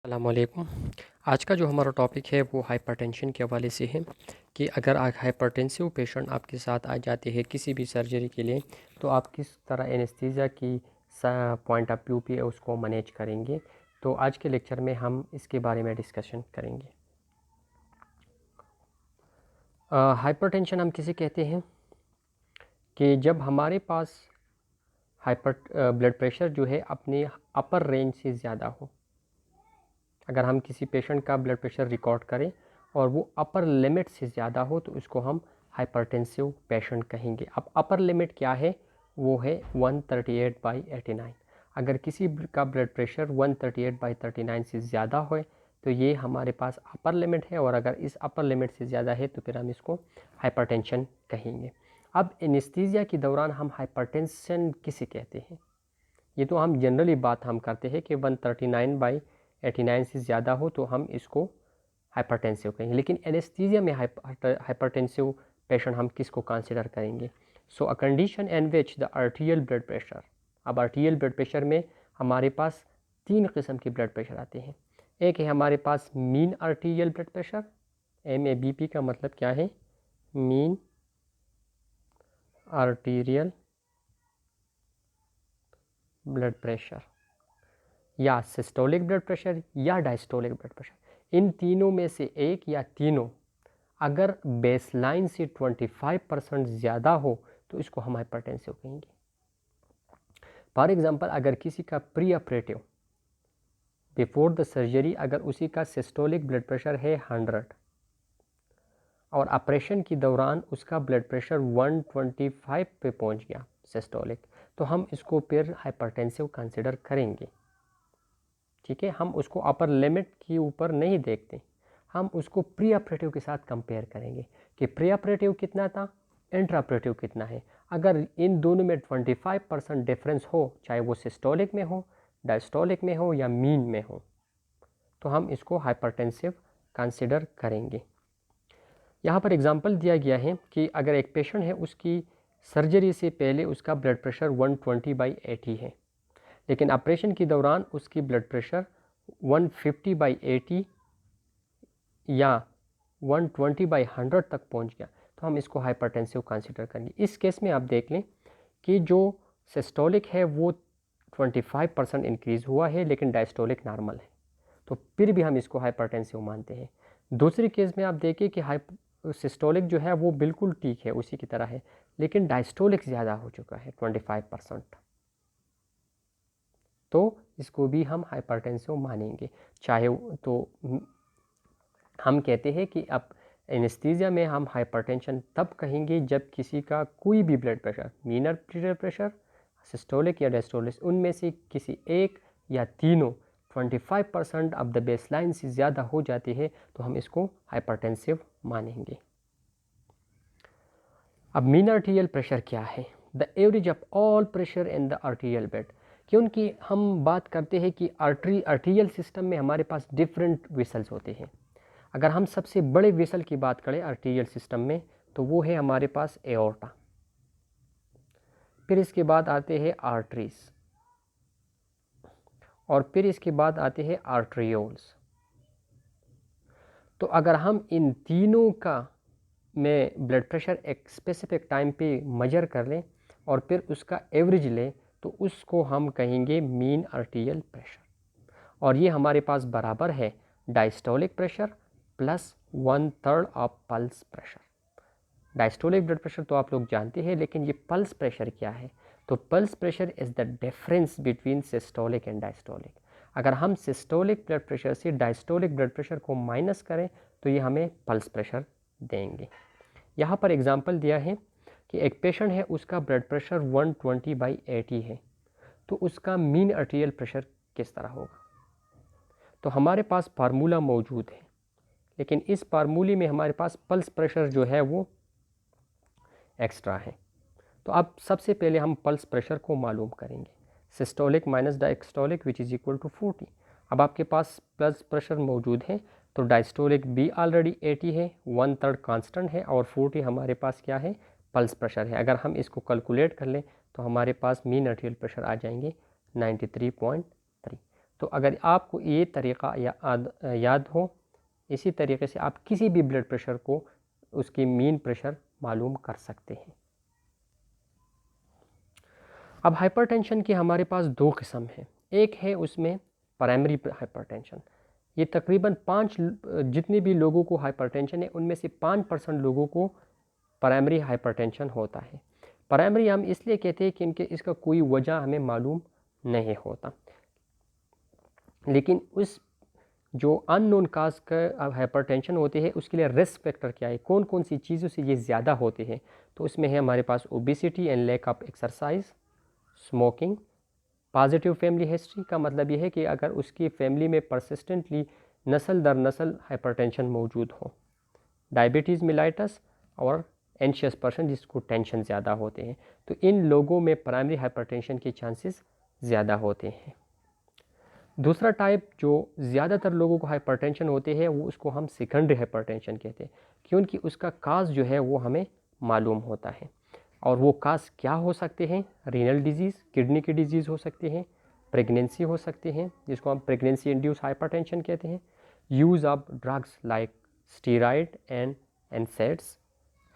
अस्सलामुअलैकुम। आज का जो हमारा टॉपिक है वो हाइपरटेंशन के हवाले से है कि अगर हाइपरटेंसिव पेशेंट आपके साथ आ जाते हैं किसी भी सर्जरी के लिए, तो आप किस तरह एनेस्थीसिया की पॉइंट ऑफ व्यू पे उसको मैनेज करेंगे। तो आज के लेक्चर में हम इसके बारे में डिस्कशन करेंगे। हाइपरटेंशन हम किसे कहते हैं कि जब हमारे पास ब्लड प्रेशर जो है अपने अपर रेंज से ज़्यादा हो। अगर हम किसी पेशेंट का ब्लड प्रेशर रिकॉर्ड करें और वो अपर लिमिट से ज़्यादा हो तो उसको हम हाइपरटेंसिव पेशेंट कहेंगे। अब अपर लिमिट क्या है? वो है 138/89। अगर किसी का ब्लड प्रेशर 138/39 से ज़्यादा हो तो ये हमारे पास अपर लिमिट है, और अगर इस अपर लिमिट से ज़्यादा है तो फिर हम इसको हाइपरटेंशन कहेंगे। अब एनेस्थीसिया के दौरान हम हाइपरटेंशन किसे कहते हैं? ये तो हम जनरली बात हम करते हैं कि 139/89 से ज़्यादा हो तो हम इसको हाइपरटेंसिव कहेंगे, लेकिन एनेस्थीसिया में हाइपरटेंसिव पेशेंट हम किसको कंसिडर करेंगे? So a condition in which the arterial blood pressure. अब आर्टियल ब्लड प्रेशर में हमारे पास तीन किस्म के ब्लड प्रेशर आते हैं। एक है हमारे पास mean arterial blood pressure. MABP का मतलब क्या है? मीन आर्टीरियल ब्लड प्रेशर, या सिस्टोलिक ब्लड प्रेशर या डायस्टोलिक ब्लड प्रेशर। इन तीनों में से एक या तीनों अगर बेसलाइन से 25% ज़्यादा हो तो इसको हम हाइपरटेंसिव कहेंगे। फॉर एग्जांपल, अगर किसी का pre operative before the surgery अगर उसी का सिस्टोलिक ब्लड प्रेशर है 100 और ऑपरेशन के दौरान उसका ब्लड प्रेशर 125 पे पहुंच गया सिस्टोलिक, तो हम इसको फिर हाइपरटेंसिव कंसिडर करेंगे। ठीक है, हम उसको अपर लिमिट के ऊपर नहीं देखते, हम उसको प्री ऑपरेटिव के साथ कंपेयर करेंगे कि प्री ऑपरेटिव कितना था, इंट्रा ऑपरेटिव कितना है। अगर इन दोनों में 25% डिफरेंस हो, चाहे वो सिस्टोलिक में हो, डायस्टोलिक में हो या मीन में हो, तो हम इसको हाइपरटेंसिव कंसिडर करेंगे। यहाँ पर एग्जांपल दिया गया है कि अगर एक पेशेंट है, उसकी सर्जरी से पहले उसका ब्लड प्रेशर 120/80 है, लेकिन ऑपरेशन के दौरान उसकी ब्लड प्रेशर 150/80 या 120/100 तक पहुंच गया, तो हम इसको हाइपरटेंसिव कंसिडर करेंगे। इस केस में आप देख लें कि जो सिस्टोलिक है वो 25% इंक्रीज़ हुआ है, लेकिन डायस्टोलिक नॉर्मल है, तो फिर भी हम इसको हाइपरटेंसिव मानते हैं। दूसरी केस में आप देखिए कि सिस्टोलिक जो है वो बिल्कुल ठीक है, उसी की तरह है, लेकिन डायस्टोलिक ज़्यादा हो चुका है 25%, तो इसको भी हम हाइपरटेंसिव मानेंगे। चाहे तो हम कहते हैं कि अब एनेस्थीसिया में हम हाइपरटेंशन तब कहेंगे जब किसी का कोई भी blood pressure, mean arterial pressure, systolic या डायस्टोलिक, उनमें से किसी एक या तीनों 25% ऑफ द बेसलाइन से ज़्यादा हो जाती है तो हम इसको हाइपरटेंसिव मानेंगे। अब मीन आर्टेरियल प्रेशर क्या है? The average of all pressure in the arterial bed. क्योंकि हम बात करते हैं कि आर्टेरियल सिस्टम में हमारे पास डिफरेंट वेसल्स होते हैं। अगर हम सबसे बड़े वेसल की बात करें आर्टेरियल सिस्टम में, तो वो है हमारे पास एओर्टा, फिर इसके बाद आते हैं आर्टरीज, और फिर इसके बाद आते हैं आर्ट्रियोल्स। तो अगर हम इन तीनों का में ब्लड प्रेशर एक स्पेसिफिक टाइम पे मेजर कर लें और फिर उसका एवरेज लें, तो उसको हम कहेंगे मीन आर्टेरियल प्रेशर, और ये हमारे पास बराबर है diastolic pressure plus 1/3 of pulse pressure. Diastolic blood pressure तो आप लोग जानते हैं, लेकिन ये पल्स प्रेशर क्या है? तो pulse pressure is the difference between systolic and diastolic. अगर हम सिस्टोलिक ब्लड प्रेशर से डायस्टोलिक ब्लड प्रेशर को माइनस करें तो ये हमें पल्स प्रेशर देंगे। यहाँ पर एग्जांपल दिया है कि एक पेशेंट है, उसका ब्लड प्रेशर 120/80 है, तो उसका मीन आर्टेरियल प्रेशर किस तरह होगा? तो हमारे पास फार्मूला मौजूद है, लेकिन इस फार्मूले में हमारे पास पल्स प्रेशर जो है वो एक्स्ट्रा है। तो अब सबसे पहले हम पल्स प्रेशर को मालूम करेंगे। Systolic minus diastolic which is equal to 40। अब आपके पास पल्स प्रेशर मौजूद है, तो डायस्टोलिक भी ऑलरेडी 80 है, 1/3 कांस्टेंट है, और 40 हमारे पास क्या है? पल्स प्रेशर है। अगर हम इसको कैलकुलेट कर लें तो हमारे पास मीन आर्टेरियल प्रेशर आ जाएंगे 93.3। तो अगर आपको ये तरीक़ा याद हो, इसी तरीके से आप किसी भी ब्लड प्रेशर को उसकी मीन प्रेशर मालूम कर सकते हैं। अब हाइपरटेंशन की हमारे पास दो किस्म हैं। एक है उसमें प्राइमरी हाइपरटेंशन, ये तकरीबन 5 जितने भी लोगों को हाइपरटेंशन है उनमें से 5% लोगों को प्राइमरी हाइपरटेंशन होता है। प्राइमरी हम इसलिए कहते हैं कि इसका कोई वजह हमें मालूम नहीं होता, लेकिन उस जो अननोन काज का हाइपरटेंशन होते हैं उसके लिए रिस्क फैक्टर क्या है, कौन कौन सी चीज़ों से ये ज़्यादा होते हैं। तो इसमें है हमारे पास obesity and lack of exercise, smoking, positive family history का मतलब ये है कि अगर उसकी फैमिली में परसिस्टेंटली नस्ल दर नस्ल हाइपरटेंशन मौजूद हो, डायबिटीज़ मिलाइटस और एंशियस पर्सन जिसको टेंशन ज़्यादा होते हैं, तो इन लोगों में प्राइमरी हाइपरटेंशन के चांसेस ज़्यादा होते हैं। दूसरा टाइप जो ज़्यादातर लोगों को हाइपरटेंशन होते हैं वो उसको हम सेकेंडरी हाइपरटेंशन कहते हैं, क्योंकि उसका काज जो है वो हमें मालूम होता है। और वो काज क्या हो सकते हैं, रीनल डिजीज़, किडनी की डिजीज़ हो सकते हैं, प्रेगनेंसी हो सकते हैं जिसको हम प्रेगनेंसी इंड्यूस हाइपरटेंशन कहते हैं, use of drugs like steroid and NSAIDs,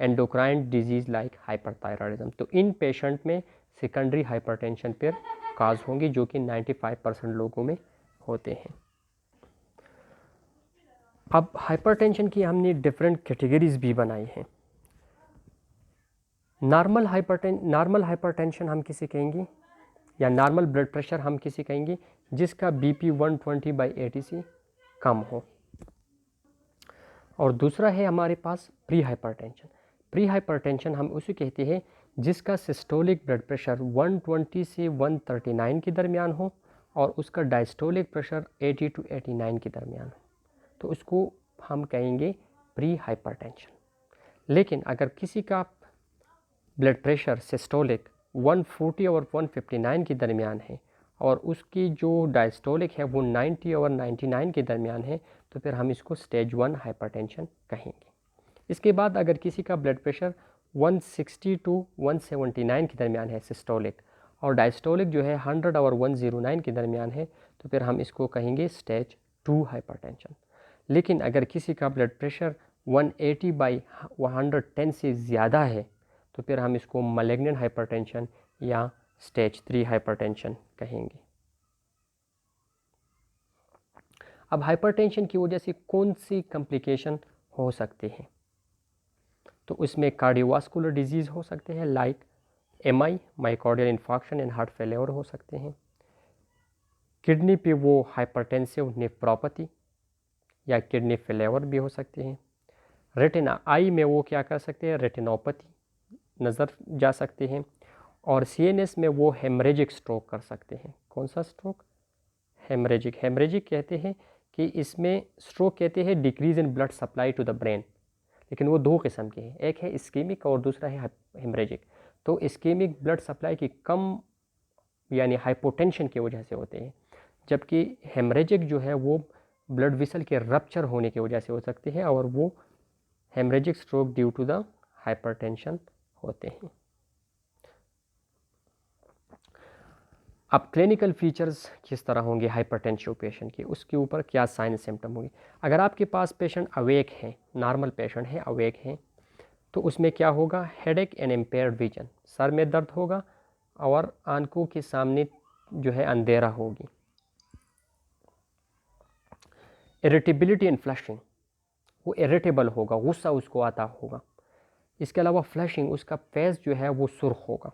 endocrine disease like hyperthyroidism. तो इन पेशेंट में सेकेंडरी हाइपरटेंशन पर काज होंगी जो कि 95% लोगों में होते हैं। अब हाइपरटेंशन की हमने डिफरेंट कैटेगरीज भी बनाई हैं। नॉर्मल हाइपरटेंशन हम किसे कहेंगे, या नॉर्मल ब्लड प्रेशर हम किसे कहेंगे, जिसका बीपी 120/80 से कम हो। और दूसरा है हमारे पास प्री हाइपरटेंशन। प्री हाइपरटेंशन हम उसे कहते हैं जिसका सिस्टोलिक ब्लड प्रेशर 120 से 139 के दरमियान हो और उसका डायस्टोलिक प्रेशर 80 to 89 के दरमियान हो, तो उसको हम कहेंगे प्री हाइपरटेंशन। लेकिन अगर किसी का ब्लड प्रेशर सिस्टोलिक 140 और 159 के दरमियान है और उसकी जो डायस्टोलिक है वो 90 और 99 के दरमियान है, तो फिर हम इसको स्टेज 1 हाइपरटेंशन कहेंगे। इसके बाद अगर किसी का ब्लड प्रेशर 160 to 179 के दरमियान है सिस्टोलिक, और डायस्टोलिक जो है 100 और 109 के दरमियान है, तो फिर हम इसको कहेंगे स्टेज 2 हाइपरटेंशन। लेकिन अगर किसी का ब्लड प्रेशर 180/110 से ज़्यादा है, तो फिर हम इसको मैलिग्नेंट हाइपरटेंशन या स्टेज 3 हाइपरटेंशन कहेंगे। अब हाइपरटेंशन की वजह से कौन सी कॉम्प्लिकेशन हो सकते हैं, तो उसमें कार्डियोवास्कुलर डिजीज़ हो सकते हैं like MI, myocardial infarction and heart failure हो सकते हैं। किडनी पे वो हाइपरटेंसिव नेफ्रोपैथी या किडनी फेलियर भी हो सकते हैं। रेटिना, आई में वो क्या कर सकते हैं, रेटिनोपैथी नज़र जा सकते हैं। और सीएनएस में वो हेमरेजिक स्ट्रोक कर सकते हैं। कौन सा स्ट्रोक, हेमरेजिक। हेमरेजिक कहते हैं कि इसमें स्ट्रोक कहते हैं decrease in blood supply to the brain, लेकिन वो दो किस्म के हैं, एक है इस्केमिक और दूसरा है हेमरेजिक। तो इस्केमिक ब्लड सप्लाई की कम यानी हाइपोटेंशन की वजह से होते हैं, जबकि हेमरेजिक जो है वो ब्लड वेसल के रप्चर होने की वजह से हो सकते हैं और वो haemorrhagic stroke due to the hypertension होते हैं। अब क्लिनिकल फीचर्स किस तरह होंगे हाइपरटेंसिव पेशेंट के, उसके ऊपर क्या साइन सिम्टम होंगे। अगर आपके पास पेशेंट अवेक है, नॉर्मल पेशेंट है, अवेक है, तो उसमें क्या होगा, headache and impaired vision, sir में दर्द होगा और आंखों के सामने जो है अंधेरा होगी। इरिटेबिलिटी एंड फ्लशिंग, वो इरिटेबल होगा, गुस्सा उसको आता होगा। इसके अलावा फ्लशिंग, उसका फेस जो है वो सुर्ख होगा।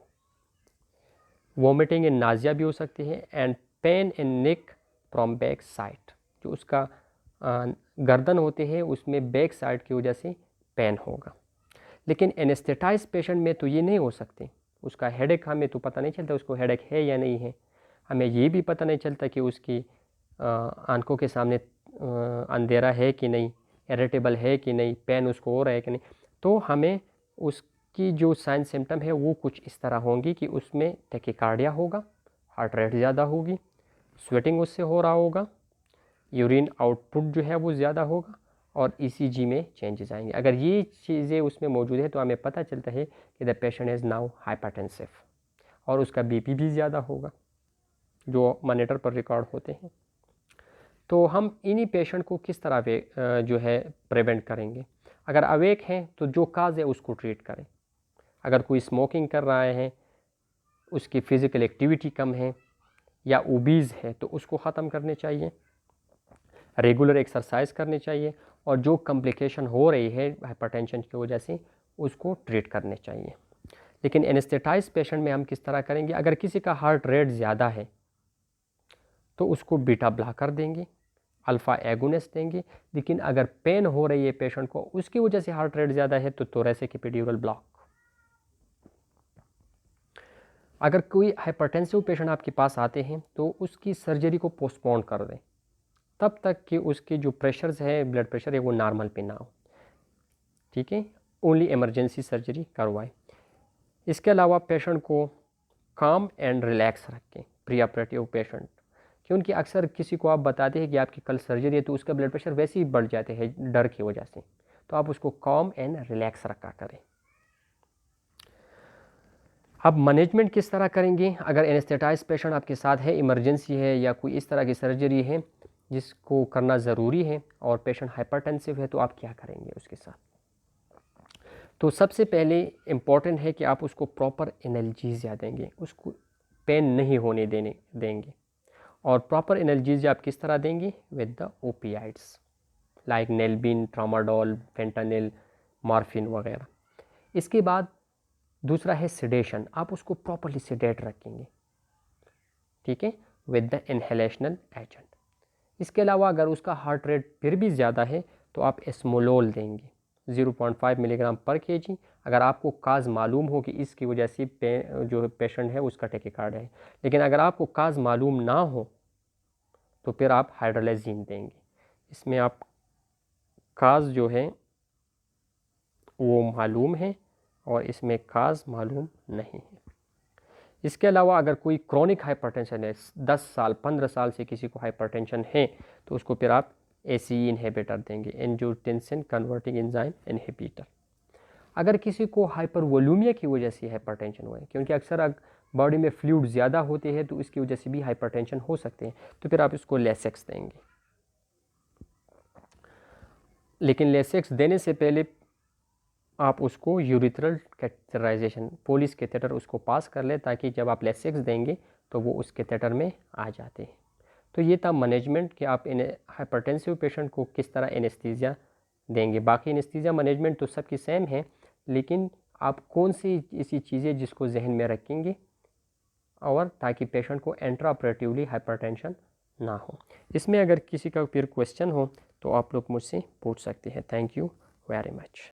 वोमिटिंग एंड नाजिया भी हो सकती है। And pain in neck from back side, जो उसका गर्दन होते हैं उसमें बैक साइड की वजह से पेन होगा। लेकिन एनेस्थेटाइज पेशेंट में तो ये नहीं हो सकते। उसका हेडेक हमें तो पता नहीं चलता उसको हेडेक है या नहीं है, हमें ये भी पता नहीं चलता कि उसकी आंखों के सामने अंधेरा है कि नहीं, इरिटेबल है कि नहीं, पेन उसको हो रहा है कि नहीं। तो हमें उसकी जो साइन सिम्टम है वो कुछ इस तरह होंगी कि उसमें टैकीकार्डिया होगा, हार्ट रेट ज़्यादा होगी, स्वेटिंग उससे हो रहा होगा, यूरिन आउटपुट जो है वो ज़्यादा होगा और ईसीजी में चेंजेस आएंगे। अगर ये चीज़ें उसमें मौजूद है तो हमें पता चलता है कि the patient is now hypertensive, और उसका बीपी भी ज़्यादा होगा जो मॉनिटर पर रिकॉर्ड होते हैं। तो हम इन्हीं पेशेंट को किस तरह जो है प्रिवेंट करेंगे। अगर अवेक हैं तो जो काज है उसको ट्रीट करें। अगर कोई स्मोकिंग कर रहा है, उसकी फ़िज़िकल एक्टिविटी कम है या ओबीज़ है तो उसको ख़त्म करने चाहिए, रेगुलर एक्सरसाइज करनी चाहिए, और जो कॉम्प्लिकेशन हो रही है हाइपरटेंशन की वजह से उसको ट्रीट करने चाहिए। लेकिन एनेस्थेटाइज पेशेंट में हम किस तरह करेंगे। अगर किसी का हार्ट रेट ज़्यादा है तो उसको बीटा ब्लॉकर देंगे, अल्फ़ा एगोनिस्ट देंगे। लेकिन अगर पेन हो रही है पेशेंट को, उसकी वजह से हार्ट रेट ज़्यादा है, तो थोरैसिक एपिड्यूरल ब्लॉक। अगर कोई हाइपरटेंसिव पेशेंट आपके पास आते हैं तो उसकी सर्जरी को पोस्टपोन कर दें तब तक कि उसके जो प्रेशर्स है, ब्लड प्रेशर है, वो नॉर्मल पे ना हो, ठीक है। ओनली इमरजेंसी सर्जरी करवाएं। इसके अलावा पेशेंट को काम एंड रिलैक्स रखें प्री ऑपरेटिव पेशेंट, क्योंकि अक्सर किसी को आप बताते हैं कि आपकी कल सर्जरी है तो उसका ब्लड प्रेशर वैसे ही बढ़ जाते हैं डर की वजह से, तो आप उसको काम एंड रिलैक्स रखा करें। अब मैनेजमेंट किस तरह करेंगे। अगर एनेस्थेटाइज पेशेंट आपके साथ है, इमरजेंसी है या कोई इस तरह की सर्जरी है जिसको करना ज़रूरी है और पेशेंट हाइपरटेंसिव है, तो आप क्या करेंगे उसके साथ। तो सबसे पहले इम्पॉर्टेंट है कि आप उसको प्रॉपर एनाल्जेसिया देंगे, उसको पेन नहीं होने देंगे। और प्रॉपर एनाल्जेसिया आप किस तरह देंगे, with the opioids like nalbin, tramadol, fentanyl, morphine वगैरह। इसके बाद दूसरा है सिडेशन, आप उसको प्रॉपरली सिडेट रखेंगे, ठीक है, विद द इनहेलेशनल एजेंट। इसके अलावा अगर उसका हार्ट रेट फिर भी ज़्यादा है तो आप एस्मोलोल देंगे 0.5 मिलीग्राम पर केजी। अगर आपको काज मालूम हो कि इसकी वजह से जो पेशेंट है उसका टेकिकार्ड है, लेकिन अगर आपको काज मालूम ना हो तो फिर आप हाइड्रोलाइजीन देंगे। इसमें आप काज जो है वो मालूम है और इसमें काज मालूम नहीं है। इसके अलावा अगर कोई क्रोनिक हाइपरटेंशन है, 10 साल 15 साल से किसी को हाइपरटेंशन है, तो उसको फिर आप ACE इनहिबिटर देंगे, एंजियोटेंसिन कन्वर्टिंग एंजाइम इनहिबिटर। अगर किसी को हाइपरवोल्यूमिया की वजह से हाइपरटेंशन हुआ है, क्योंकि अक्सर बॉडी में फ्लूइड ज़्यादा होते हैं तो इसकी वजह से भी हाइपरटेंशन हो सकते हैं, तो फिर आप इसको लेसेक्स देंगे। लेकिन लेसेक्स देने से पहले आप उसको यूरिथ्रल कैथेटराइजेशन, पोलिस कैथेटर उसको पास कर ले, ताकि जब आप लेसेक्स देंगे तो वो उस कैथेटर में आ जाते हैं। तो ये था मैनेजमेंट कि आप हाइपरटेंसिव पेशेंट को किस तरह एनेस्थीसिया देंगे। बाकी एनेस्थीसिया मैनेजमेंट तो सबकी सेम है, लेकिन आप कौन सी ऐसी चीज़ें जिसको जहन में रखेंगे और ताकि पेशेंट को इंट्रा ऑपरेटिवली हाइपरटेंशन ना हो। इसमें अगर किसी का फिर क्वेश्चन हो तो आप लोग मुझसे पूछ सकते हैं। Thank you very much.